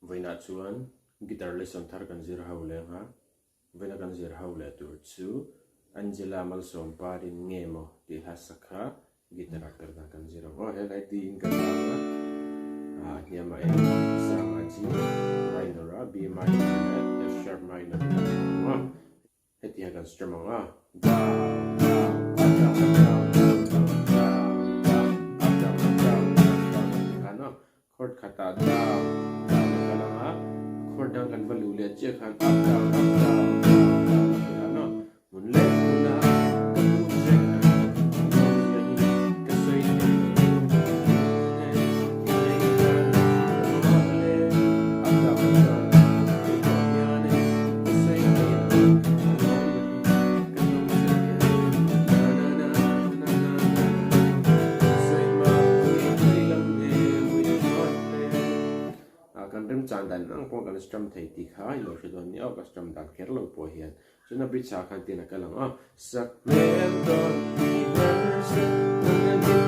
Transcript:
Vina chuan guitar lesson thar kan zir ho le ha vina kan zir ho le tur chu Angela Malsawmpari ngemo ti hasakha guitar Perhdan kan zir ho he lai ti in kan ha hiama e sama ji minor B minor F sharp minor ha heti kan strum ha chord khata down Perhdan kan valu le che khan up down no mun le na ka mu che na ka soi ne rem chan dan ang ko kan strum thei ti kha lo she don ni au ka strum dan kher lo po hian chuna bridge khan tin ka lang sak mel don ni verse